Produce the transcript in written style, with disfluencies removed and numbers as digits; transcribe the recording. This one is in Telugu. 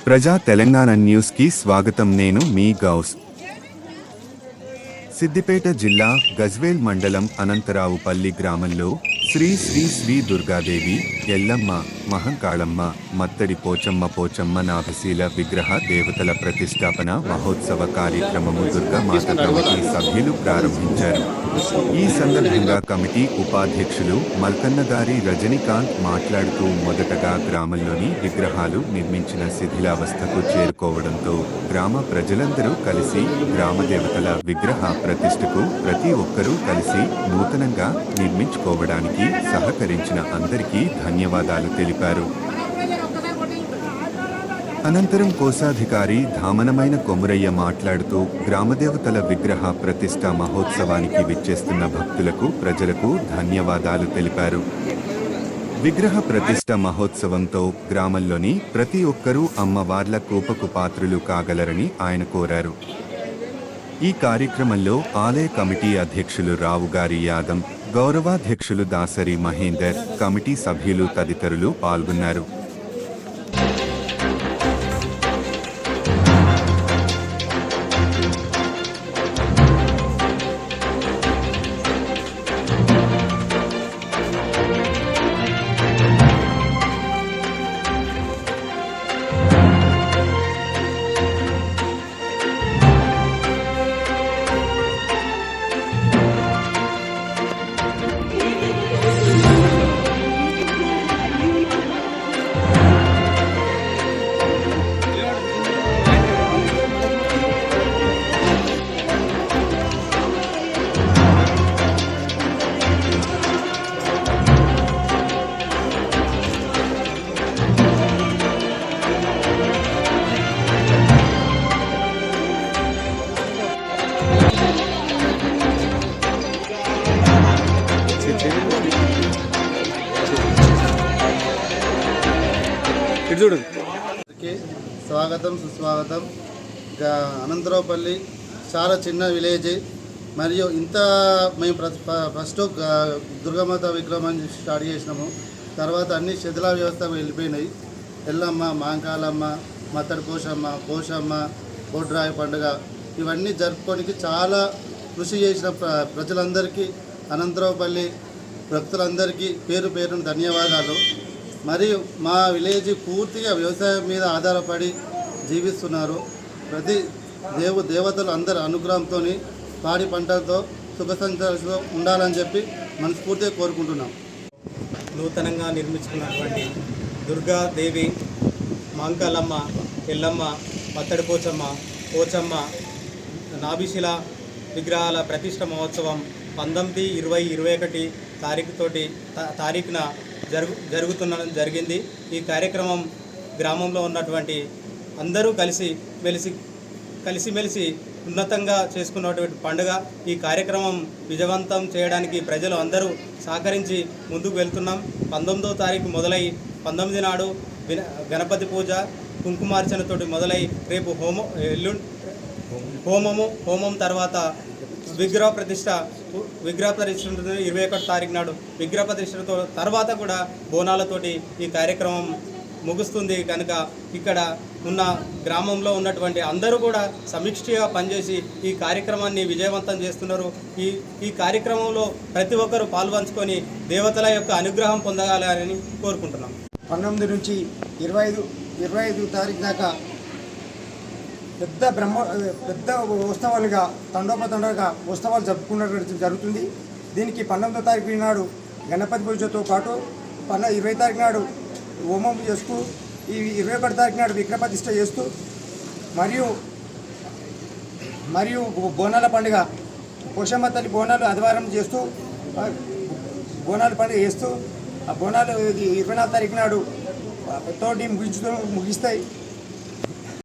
ప్రజా తెలంగాణ న్యూస్ కి స్వాగతం. నేను మీ గౌస్. సిద్దిపేట జిల్లా గజ్వేల్ మండలం అనంతరావుపల్లి గ్రామంలో శ్రీ శ్రీ శ్రీ దుర్గాదేవి ఎల్లమ్మ మహంకాళమ్మ మత్తడి పోచమ్మ నాభశీల విగ్రహ దేవతల ప్రతిష్టాపన మహోత్సవ కార్యక్రమము దుర్గామాత కమిటీ సభ్యులు ప్రారంభించారు. ఈ సందర్భంగా కమిటీ ఉపాధ్యక్షులు మల్కన్నగారి రజనీకాంత్ మాట్లాడుతూ మొదటగా గ్రామంలోని విగ్రహాలు నిర్మించిన శిథిలావస్థకు చేరుకోవడంతో గ్రామ ప్రజలందరూ కలిసి గ్రామదేవతల విగ్రహ ప్రతిష్టకు ప్రతి ఒక్కరూ కలిసి నూతనంగా నిర్మించుకోవడానికి సహకరించిన అందరికీ ధన్యవాదాలు తెలిపారు. అనంతరం కోశాధికారి ధామనమైన కొమురయ్య మాట్లాడుతూ గ్రామదేవతల విగ్రహ ప్రతిష్ఠ మహోత్సవానికి విచ్చేస్తున్న భక్తులకు ప్రజలకు ధన్యవాదాలు తెలిపారు. విగ్రహ ప్రతిష్ఠ మహోత్సవంతో గ్రామంలోని ప్రతి ఒక్కరూ అమ్మవార్ల కృపకు పాత్రులు కాగలరని ఆయన కోరారు. ఈ కార్యక్రమంలో ఆలయ కమిటీ అధ్యక్షులు రావుగారి యాదం, గౌరవాధ్యక్షులు దాసరి మహేందర్, కమిటీ సభ్యులు తదితరులు పాల్గొన్నారు. స్వాగతం సుస్వాగతం. అనంతరావుపల్లి చాలా చిన్న విలేజ్, మరియు ఇంత మేము ఫస్ట్ దుర్గామాత విగ్రహం స్టార్ట్ చేసినాము. తర్వాత అన్ని శిథిలా వ్యవస్థ వెళ్ళిపోయినాయి. ఎల్లమ్మ, మాంకాలమ్మ, మత్తడి పోషమ్మ, బొడ్రాయి పండుగ ఇవన్నీ జరుపుకోనికి చాలా కృషి చేసిన ప్రజలందరికీ, అనంతరావుపల్లి భక్తులందరికీ పేరు పేరున ధన్యవాదాలు. మరియు మా విలేజ్ పూర్తిగా వ్యవసాయం మీద ఆధారపడి జీవిస్తున్నారు. ప్రతి దేవతలు అందరి అనుగ్రహంతో పాడి పంటలతో సుఖ సంతోషంతో ఉండాలని చెప్పి మనస్ఫూర్తిగా కోరుకుంటున్నాం. నూతనంగా నిర్మించుకున్నటువంటి దుర్గాదేవి, మాంకాలమ్మ, ఎల్లమ్మ, మత్తడి పోచమ్మ నాభిశిల విగ్రహాల ప్రతిష్ఠ మహోత్సవం 19, 20, 21 తారీఖున జరిగింది. ఈ కార్యక్రమం గ్రామంలో ఉన్నటువంటి అందరూ కలిసిమెలిసి ఉన్నతంగా చేసుకున్నటువంటి పండుగ. ఈ కార్యక్రమం విజయవంతం చేయడానికి ప్రజలు అందరూ సహకరించి ముందుకు వెళ్తున్నాం. 19వ తారీఖు మొదలై 19 నాడు గణపతి పూజ, కుంకుమార్చనతోటి మొదలై రేపు హోమం తర్వాత విగ్రహ ప్రతిష్ట 21 తారీఖు నాడు విగ్రహ ప్రతిష్టతో తర్వాత కూడా బోనాలతోటి ఈ కార్యక్రమం ముగుస్తుంది. కనుక ఇక్కడ ఉన్న గ్రామంలో ఉన్నటువంటి అందరూ కూడా సమీక్షగా పనిచేసి ఈ కార్యక్రమాన్ని విజయవంతం చేస్తున్నారు. ఈ కార్యక్రమంలో ప్రతి ఒక్కరూ పాల్పంచుకొని దేవతల యొక్క అనుగ్రహం పొందగాలని కోరుకుంటున్నాం. 19 నుంచి 25 తారీఖు దాకా పెద్ద ఉత్సవాలుగా తండోపతండోగా ఉత్సవాలు జరుపుకున్నట్టు జరుగుతుంది. దీనికి 19వ తారీఖు నాడు గణపతి పూజతో పాటు 20 తారీఖు నాడు హోమం చేస్తూ, ఈ 21 తారీఖు నాడు విగ్రహ ప్రతిష్ఠ చేస్తూ, మరియు బోనాల పండుగ పోషమ్మ తల్లి బోనాలు ఆదివారం చేస్తూ బోనాల పండుగ చేస్తూ, ఆ బోనాలు 24 తారీఖు నాడు తోటి ముగిస్తాయి.